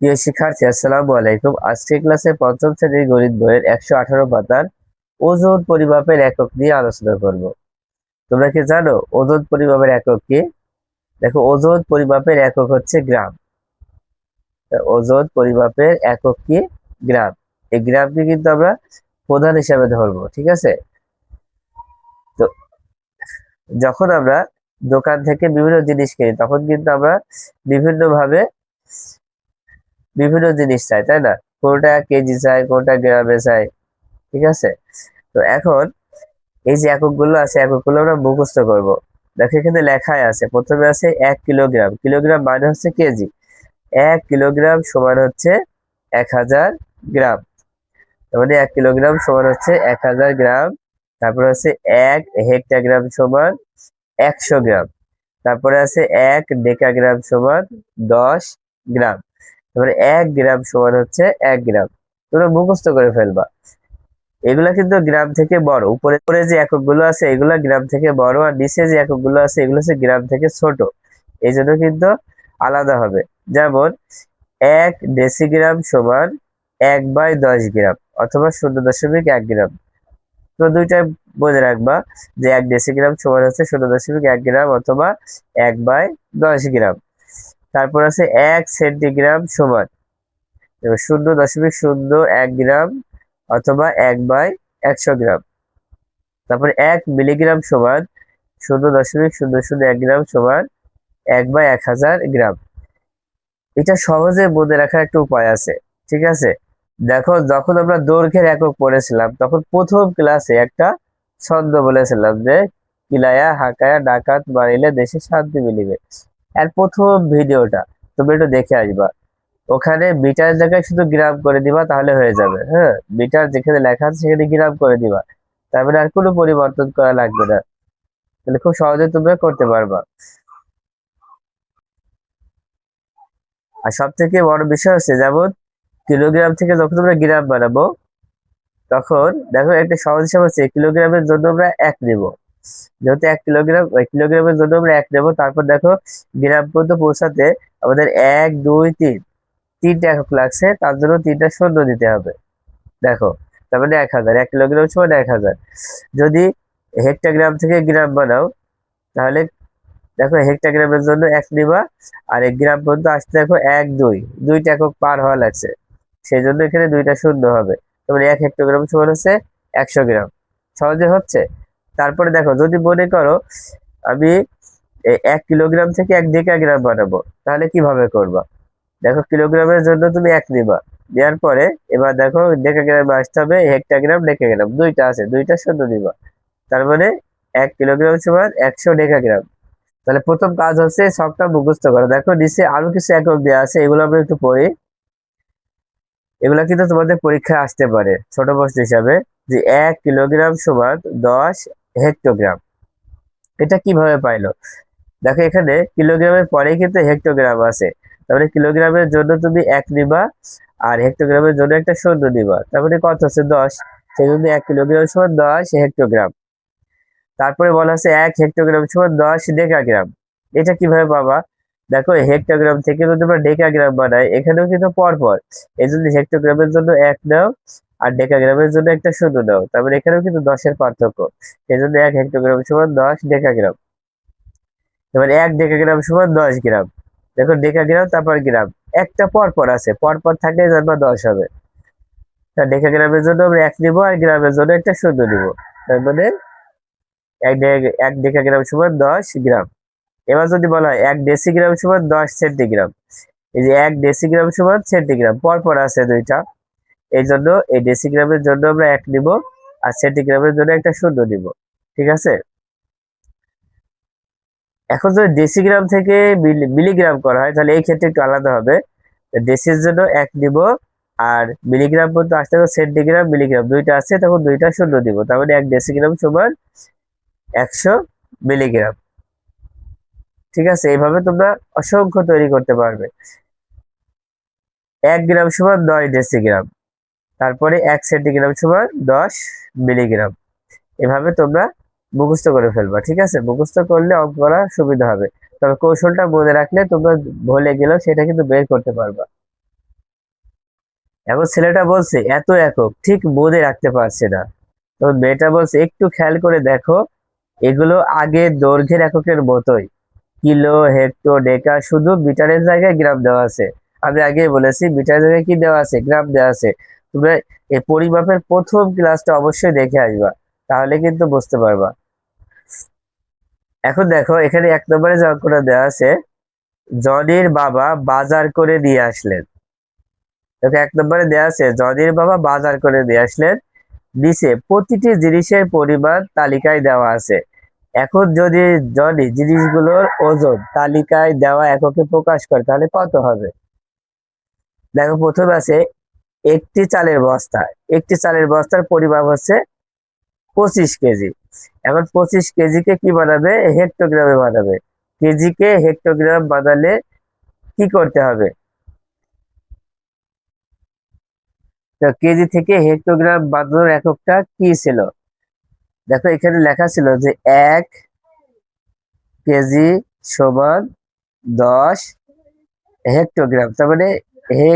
প্রিয় শিক্ষার্থী, আসসালামু আলাইকুম। আজকে ক্লাসে পঞ্চম শ্রেণীর গণিত বইয়ের 118 পাতার ওজন পরিমাপের একক নিয়ে আলোচনা করব। তোমরা কি জানো ওজন পরিমাপের একক কি? দেখো, ওজন পরিমাপের একক হচ্ছে গ্রাম। ওজন পরিমাপের একক কি? গ্রাম। এই গ্রামকে কিন্তু আমরা প্রধান হিসাবে ধরবো, ঠিক আছে? তো যখন আমরা দোকান থেকে বিভিন্ন জিনিস কিনি তখন কিন্তু আমরা বিভিন্ন ভাবে বিভিন্ন জিনিস চাই, তাই না? কোনটা কেজি চাই, কোনটা গ্রামে চাই, ঠিক আছে? তো এখন এই যে এককগুলো আছে, এককগুলো আমরা মুখস্থ করব। দেখো, এখানে লেখাই আছে, প্রথমে আছে 1 কিলোগ্রাম। কিলোগ্রাম মানে হচ্ছে কেজি। 1 কিলোগ্রাম সমান হচ্ছে 1000 গ্রাম। তার মানে 1 কিলোগ্রাম সমান হচ্ছে 1000 গ্রাম। তারপরে আছে 1 হেক্টাগ্রাম সমান 100 গ্রাম। তারপরে আছে 1 ডেকাগ্রাম সমান 10 গ্রাম। তারপরে 1 গ্রাম সমান হচ্ছে 1 গ্রাম। তোমরা মুখস্থ করে ফেলবা। এগুলা কিন্তু গ্রাম থেকে বড়। উপরে উপরে যে এককগুলো আছে এগুলা গ্রাম থেকে বড়, আর নিচে যে এককগুলো আছে এগুলো হচ্ছে গ্রাম থেকে ছোট। এই জন্য কিন্তু আলাদা হবে। যেমন 1 ডেসিগ্রাম সমান 1/10 গ্রাম অথবা 0.1 গ্রাম। তো দুইটাই মনে রাখবা যে 1 ডেসিগ্রাম সমান হচ্ছে 0.1 গ্রাম অথবা 1/10 গ্রাম। তারপর আছে 1 সেন্টিগ্রাম সমান 0.01 গ্রাম অথবা 1/100 গ্রাম। তারপর 1 মিলিগ্রাম সমান 0.001 গ্রাম সমান 1/1000 গ্রাম। এটা সহজে মনে রাখার একটা উপায় আছে, ঠিক আছে? দেখো, যখন আমরা দৈর্ঘ্যের একক পড়েছিলাম তখন প্রথম ক্লাসে একটা ছন্দ বলেছিলাম যে কিলায়া হাকায়া ডাকাত মারিলে দেশে শান্তি মিলিবে। আর প্রথম ভিডিওটা তুমি একটু দেখে আসবা। ওখানে মিটার জায়গায় শুধু গ্রাম করে দিবা, তাহলে হয়ে যাবে। হ্যাঁ, মিটার যেখানে লেখা আছে সেখানে গ্রাম করে দিবা, তারপরে আর কোনো পরিবর্তন করা লাগবে না। তাহলে খুব সহজে তোমরা করতে পারবা। আর সব থেকে বড় বিষয় হচ্ছে, যেমন কিলোগ্রাম থেকে যখন তোমরা গ্রাম বানাবো তখন দেখো একটা সহজ হিসাব হচ্ছে কিলোগ্রামের জন্য আমরা 1 নেব। যেহেতু 1 কিলোগ্রাম, ওই কিলোগ্রামের জন্য আমরা 1 নেব। তারপর দেখো গ্রাম পর্যন্ত পৌঁছাতে আমাদের 1 2 3 তিনটা একক লাগছে, তার জন্য তিনটা শূন্য দিতে হবে। দেখো, তার মানে 1000। 1 কিলোগ্রাম সমান 1000। যদি হেক্টোগ্রাম থেকে গ্রাম বানাও তাহলে দেখো হেক্টোগ্রামের জন্য 1 নিবা, আর 1 গ্রাম পর্যন্ত আসতে দেখো 2টা একক পার হওয়া লাগছে, সেই জন্য এখানে দুইটা শূন্য হবে। তারপরে 1 হেক্টোগ্রাম সমান হচ্ছে 100 গ্রাম। সহজে হচ্ছে। তারপরে দেখো, যদি মনে করো আমি 1 কিলোগ্রাম থেকে 1 ডেকাগ্রাম বানাবো, তাহলে কিভাবে করবা? দেখো, কিলোগ্রামের জন্য তুমি 1 নিবা, দেওয়ার পরে এবার দেখো ডেকাগ্রামে আসতে হবে হেক্টোগ্রাম ডেকাগ্রাম, দুইটা আছে, দুইটা শূন্য নিবা। তার মানে 1 কিলোগ্রাম সমান 100 ডেকাগ্রাম। তাহলে প্রথম কাজ হচ্ছে সবটা মুখস্থ করা। দেখো নিচে আরো কিছু একক দেওয়া আছে, এগুলো আমরা একটু পড়ি। এগুলা কিন্তু তোমাদের পরীক্ষায় আসতে পারে ছোট প্রশ্ন হিসাবে, যে 1 কিলোগ্রাম সমান 10 হেক্টোগ্রাম। এটা কিভাবে পাইলো? দেখো, এখানে কিলোগ্রামের পরেই কিন্তু হেক্টোগ্রাম আছে। তারপরে কিলোগ্রামের জন্য তুমি 1 নিবা, আর হেক্টোগ্রামের জন্য একটা শূন্য নিবা, তারপরে কত হচ্ছে 10। সেই জন্য 1 কিলোগ্রাম সমান 10 হেক্টোগ্রাম। তারপরে বলা আছে 1 হেক্টোগ্রাম সমান 10 ডেকাগ্রাম। এটা কিভাবে পাবা? দেখো, হেক্টোগ্রাম থেকে যদি আমরা ডেকাগ্রাম বানাই এখানেও কিন্তু পরপর। এই জন্য হেক্টোগ্রামের জন্য 1 নাও, আর ডেকাগ্রামের জন্য একটা শূন্য নাও, তারপরে এখানেও কিন্তু 10-এর পার্থক্য। এই জন্য 1 হেক্টোগ্রাম সমান 10 ডেকাগ্রাম। এবার 1 ডেকাগ্রাম সমান 10 গ্রাম। দেখো, ডেকাগ্রাম তারপর গ্রাম, একটা পরপর আছে, পরপর থাকলে জানবা 10 হবে। তা ডেকাগ্রামের জন্য আমরা 1 নিব, আর গ্রামের জন্য একটা শূন্য নিব। তার মানে 1 ডেকাগ্রাম সমান 10 গ্রাম। এবার যদি বলা হয় 1 ডেসিগ্রাম সমান 10 সেন্টিগ্রাম, এই যে 1 ডেসিগ্রাম সমান সেন্টিগ্রাম পরপর আছে দুইটা, এই জন্য এই ডেসিগ্রামের জন্য আমরা 1 নিব, আর সেন্টিগ্রামের জন্য একটা শূন্য নিব, ঠিক আছে? এখন যদি ডেসিগ্রাম থেকে মিলিগ্রাম করা হয় তাহলে এই ক্ষেত্রে একটু আলাদা হবে। ডেসির জন্য 1 নিব, আর মিলিগ্রাম পর্যন্ত আসতে হবে সেন্টিগ্রাম মিলিগ্রাম দুইটা আছে, তখন দুইটা শূন্য দিব, তার মানে 1 ডেসিগ্রাম সমান 100 মিলিগ্রাম। ঠিক আছে? এইভাবে তোমরা অসংখ্য তৈরি করতে পারবে। 1 গ্রাম সমান 10 ডেসিগ্রাম, তারপরে 1 সেন্টিগ্রাম সমান 10 মিলিগ্রাম। এভাবে তোমরা মুখস্থ করে ফেলবা, ঠিক আছে? মুখস্থ করলে অঙ্ক করা সুবিধা হবে। তবে কৌশলটা মনে রাখলে তোমরা ভুলে গেলেও সেটা কিন্তু বের করতে পারবা। এখন ছেলেটা বলছে এত একক ঠিক মনে রাখতে পারছে না। তখন মেয়েটা বলছে একটু খেয়াল করে দেখো, এগুলো আগে দৈর্ঘ্যের এককের মতোই, কিলো, হেক্টর, ডেকা, শুধু মিটারের জায়গায় গ্রাম দেওয়া আছে। আমি আগে বলেছি মিটারের জায়গায় কি দেওয়া আছে, গ্রাম দেওয়া আছে। তোমরা এই পরিমাপের প্রথম ক্লাসটা অবশ্যই দেখে আসবা, তাহলে কিন্তু বুঝতে পারবা। এখন দেখো এখানে 1 নম্বরে যে অঙ্কটা দেওয়া আছে, জনির বাবা বাজার করে নিয়ে আসলেন। দেখো 1 নম্বরে দেওয়া আছে জনির বাবা বাজার করে নিয়ে আসলেন, নিচে প্রতিটি জিনিসের পরিমাণ তালিকায় দেওয়া আছে। এখন যদি জনি জিনিসগুলোর ওজন তালিকায় দেওয়া এককে প্রকাশ করে তাহলে কত হবে? দেখো প্রথম আছে একটি চালের বস্তা। একটি চালের বস্তার পরিমাপ হচ্ছে 25 কেজি। এখন 25 কেজিকে কি বানাবে, হেক্টোগ্রামে বানাবে। কেজিকে হেক্টোগ্রাম বানালে কি করতে হবে? তো কেজি থেকে হেক্টোগ্রাম বানানোর এককটা কি ছিল? দেখো এখানে লেখা ছিল যে 1 কেজি সমান 10 হেক্টোগ্রাম, তার মানে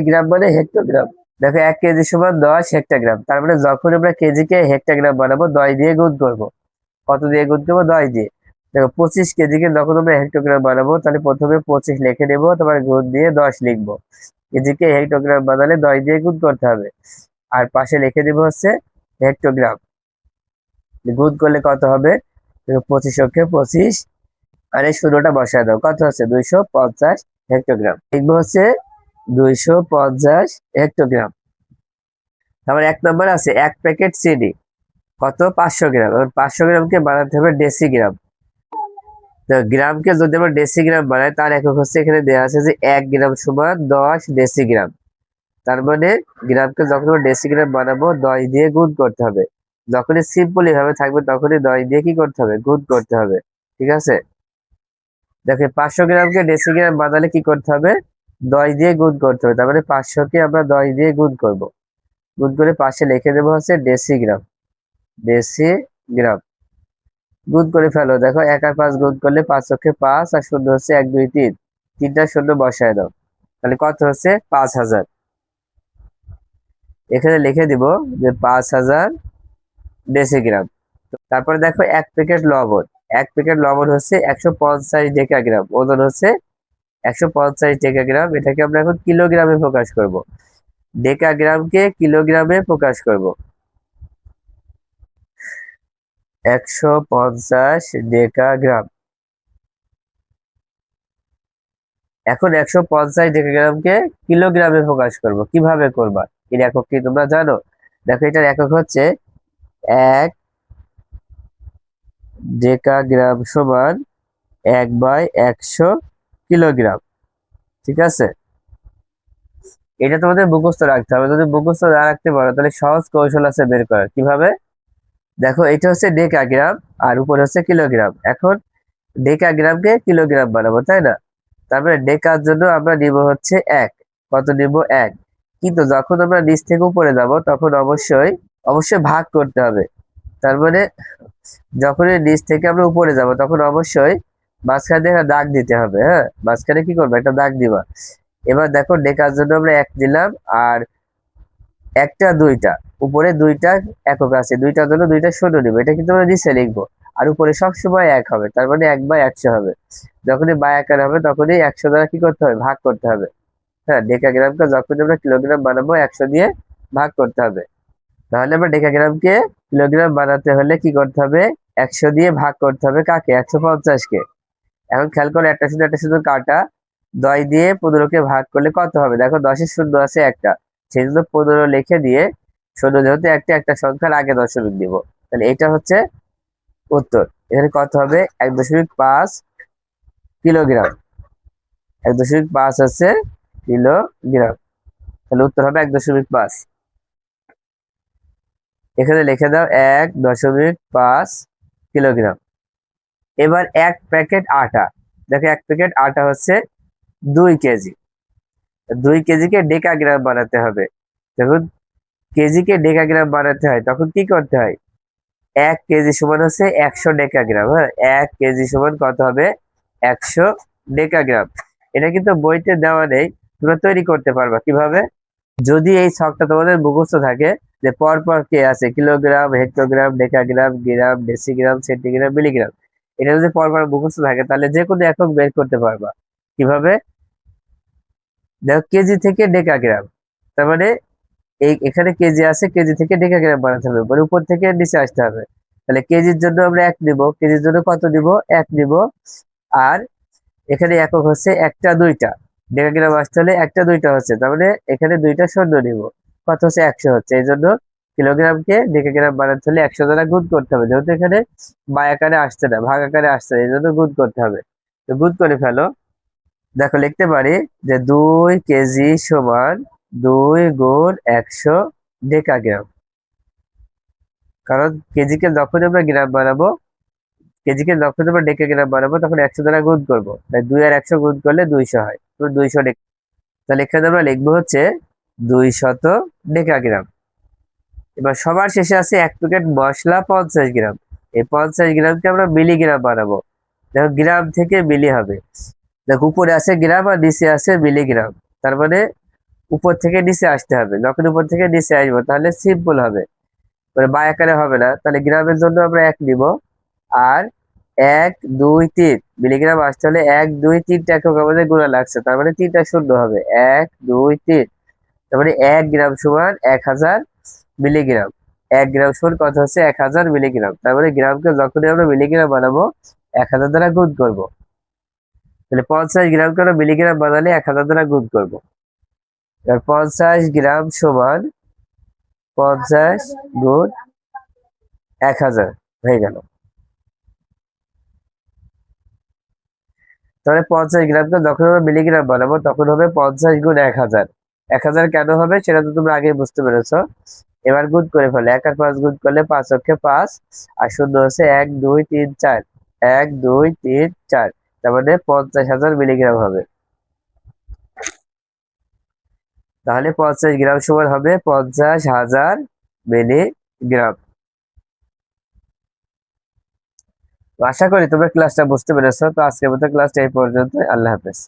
গ্রাম মানে হেক্টোগ্রাম। দেখো 1 কেজি সমান 10 হেক্টোগ্রাম, তার মানে যখন আমরা কেজিকে হেক্টোগ্রাম বানাবো 10 দিয়ে গুণ করবো। কত দিয়ে গুণ করবো? 10 দিয়ে। দেখো 25 কেজিকে যখন আমরা হেক্টোগ্রাম বানাবো তাহলে প্রথমে 25 লিখে নেবো, তারপর গুণ দিয়ে 10 লিখবো। কেজিকে হেক্টোগ্রাম বানালে 10 দিয়ে গুণ করতে হবে, আর পাশে লিখে দিব হচ্ছে হেক্টোগ্রাম। গুণ করলে কত হবে? 25 আর এই শূন্যটা বসায় দাও, কত হচ্ছে? 250 হেক্টোগ্রাম। লিখবো হচ্ছে 250 হেক্টোগ্রাম। তারপর 1 নম্বর আছে 1 প্যাকেট চিনি, কত? 500 গ্রাম। এবার 500 গ্রামকে বানাতে হবে ডেসিগ্রাম। তো গ্রামকে যদি আমরা ডেসিগ্রাম বানাই তার একক হচ্ছে, এখানে দেওয়া আছে যে 1 গ্রাম সমান 10 ডেসিগ্রাম। তার মানে গ্রামকে যখন আমরা ডেসিগ্রাম বানাবো 10 দিয়ে গুণ করতে হবে। যখনই সিম্পল এভাবে থাকবে তখনই 10 দিয়ে কি করতে হবে? গুণ করতে হবে। ঠিক আছে? দেখে 500 গ্রামকে ডেসিগ্রাম বানালে কি করতে হবে? 10 দিয়ে গুণ করতে হবে। তার মানে 500কে আমরা 10 দিয়ে গুণ করব। গুণ করে পাশে লিখে দেবো হচ্ছে ডেসিগ্রাম। ডেসিগ্রাম। গুণ করে ফেলো, দেখো 1 আর 5 গুণ করলে 5 আর শূন্য হচ্ছে 1 2 3, তিনটা শূন্য বসায় দাও, তাহলে কত হচ্ছে? 5000। এখানে লিখে দিব যে 5000 ডেসিগ্রাম। তারপরে দেখো 1 প্যাকেট লবণ। 1 প্যাকেট লবণ হচ্ছে 150 ডেকাগ্রাম, ওজন হচ্ছে 150 ডেকাগ্রাম। এটাকে আমরা এখন কিলোগ্রামে প্রকাশ করব। ডেকাগ্রামকে কিলোগ্রামে প্রকাশ করব। 150 ডেকাগ্রাম। এখন 150 ডেকাগ্রামকে কিলোগ্রামে প্রকাশ করব। কিভাবে করবা? এর একক কি তোমরা জানো? দেখো এটার একক হচ্ছে 1 ডেকাগ্রাম সমান 1/100 কিলোগ্রাম। ঠিক আছে? এটা তোমাদের মুখস্থ রাখতে হবে। যদি মুখস্থ না রাখতে পারো তাহলে সহজ কৌশল আছে বের করার। কিভাবে? দেখো এটা হচ্ছে ডেকাগ্রাম আর উপরে হচ্ছে কিলোগ্রাম। এখন ডেকাগ্রামকে কিলোগ্রাম বানাবো, তাই না? তারপরে ডেকার জন্য আমরা নিব হচ্ছে 1। কত নিব? 1। কিন্তু যখন আমরা নিচ থেকে উপরে যাব তখন অবশ্যই অবশ্যই ভাগ করতে হবে। তার মানে যখনই নিচ থেকে আমরা উপরে যাব তখন অবশ্যই মাঝখানে একটা দাগ দিতে হবে। হ্যাঁ, মাঝখানে কি করবো? একটা দাগ দিবা। এবার দেখো ডেকার জন্য আমরা 1 দিলাম, আর একটা দুইটা, উপরে দুইটা একক আছে, দুইটার জন্য দুইটা শূন্য নিবো। এটা কিন্তু আমরা নিচে লিখবো। আর উপরে সবসময় 1 হবে, তার মানে 1/100 হবে। যখনই বা আকার হবে তখনই 100 দ্বারা কি করতে হবে? ভাগ করতে হবে। হ্যাঁ, ডেকাগ্রামকে যখন আমরা কিলোগ্রাম বানাবো 100 দিয়ে ভাগ করতে হবে। তাহলে আমরা ডেকাগ্রামকে কিলোগ্রাম বানাতে হলে কি করতে হবে? 100 দিয়ে ভাগ করতে হবে কাকে? 150-কে। এখন খেয়াল করে একটা শুধু কাটা, 10 দিয়ে 15কে ভাগ করলে কত হবে? দেখো 10-এর শূন্য আছে একটা, সেই জন্য 15 লিখে দিয়ে শূন্য যেহেতু একটা সংখ্যার আগে দশমিক দিব, তাহলে এটা হচ্ছে উত্তর। এখানে কত হবে? 1.5 কিলোগ্রাম। 1.5 হচ্ছে কিলোগ্রাম, তাহলে উত্তর হবে 1.5। এখানে লিখে দাও 1.5 কিলোগ্রাম। এবার 1 প্যাকেট আটা। দেখো 1 প্যাকেট আটা হচ্ছে 2 কেজি। 2 কেজিকে ডেকাগ্রাম বানাতে হবে। যখন কেজিকে ডেকাগ্রাম বানাতে হয় তখন কি করতে হয়? 1 কেজি সমান হচ্ছে 100 ডেকাগ্রাম। হ্যাঁ, 1 কেজি সমান কত হবে? 100 ডেকাগ্রাম। এটা কিন্তু বইতে দেওয়া নেই, তোমরা তৈরি করতে পারবা। কিভাবে? যদি এই ছকটা তোমাদের মুখস্থ থাকে যে পরপর কে আছে, কিলোগ্রাম, হেক্টোগ্রাম, ডেকাগ্রাম, গ্রাম, ডেসিগ্রাম, সেন্টিগ্রাম, মিলিগ্রাম, এটা যদি পরপর মুখস্থ থাকে তাহলে যে কোনো একক বের করতে পারবা। কিভাবে? দেখো কেজি থেকে ডেকাগ্রাম, তার মানে এখানে কেজি আছে, কেজি থেকে ডেকাগ্রাম বানাতে হবে, মানে উপর থেকে নিচে আসতে হবে। তাহলে কেজির জন্য আমরা এক নিব, কেজির জন্য কত নিব? এক নিব। আর এখানে একক হচ্ছে একটা দুইটা, ডেকাগ্রাম আসতে হলে একটা দুইটা হচ্ছে, তার মানে এখানে দুইটা শূন্য নিব, কত হচ্ছে? 100 হচ্ছে। এই জন্য কিলোগ্রামকে ডেকাগ্রাম বানাতে হলে 100 দ্বারা গুণ করতে হবে, যেহেতু এখানে বাই আকারে আসছে না, ভাগ আকারে আসছে, এই জন্য গুণ করতে হবে। তো গুণ করে ফেলো। দেখো লিখতে পারি যে 2 কেজি সমান 2 গুণ 100 ডেকাগ্রাম। কারণ কেজিকে যখন আমরা গ্রাম বানাবো, কেজিকে যখন আমরা ডেকাগ্রাম বানাবো তখন 100 দ্বারা গুণ করবো, তাই 2 আর 100 গুণ করলে 200 হয়, তো 200 ডেকা। তাহলে এখানে আমরা লিখবো হচ্ছে 200 ডেকাগ্রাম। এবার সবার শেষে আছে 1 প্যাকেট মশলা 50 গ্রাম। এই 50 গ্রামকে আমরা মিলিগ্রাম বানাবো। দেখো গ্রাম থেকে মিলি হবে, দেখো উপরে আছে গ্রাম আর নিচে আছে মিলিগ্রাম, তার মানে উপর থেকে নিচে আসতে হবে। যখন উপর থেকে নিচে আসবো তাহলে সিম্পল হবে, মানে বাই আকারে হবে না। তাহলে গ্রামের জন্য আমরা 1 নিব। আর 1 2 3 মিলিগ্রাম আসতে হলে 1 2 3টা একক আমাদের গুণা লাগছে, তার মানে 3টা শূন্য হবে। 1 2 3, তার মানে 1 গ্রাম সমান 1000 মিলিগ্রাম। 1 গ্রাম সমান কত হচ্ছে? 1000 মিলিগ্রাম। তার মানে গ্রামকে যখনই আমরা মিলিগ্রাম বানাবো 1000 দ্বারা গুণ করবো। তাহলে 50 গ্রামকে আমরা মিলিগ্রাম বানালে 1000 দ্বারা গুণ করবো। এবার 50 গ্রাম সমান 50 গুণ 1000 হয়ে গেল। তাহলে 50 গ্রামকে যখন আমরা মিলিগ্রাম বানাবো তখন হবে 50 গুণ 1000। 1000 কেন হবে সেটা তো তোমরা আগে বুঝতে পেরেছো। এবার গুণ করে ফেলে, 1 আর 5 গুণ করলে 5 অক্ষে 5, আর শূন্য হচ্ছে 1 2 3 4, 1 2 3 4, তার মানে 50,000 মিলিগ্রাম হবে। তাহলে 50 গ্রাম সমান হবে 50,000 মিলিগ্রাম। তো আশা করি তোমরা ক্লাসটা বুঝতে পেরেছো। তো আজকের মতো ক্লাসটা এই পর্যন্ত। আল্লাহ হাফেজ।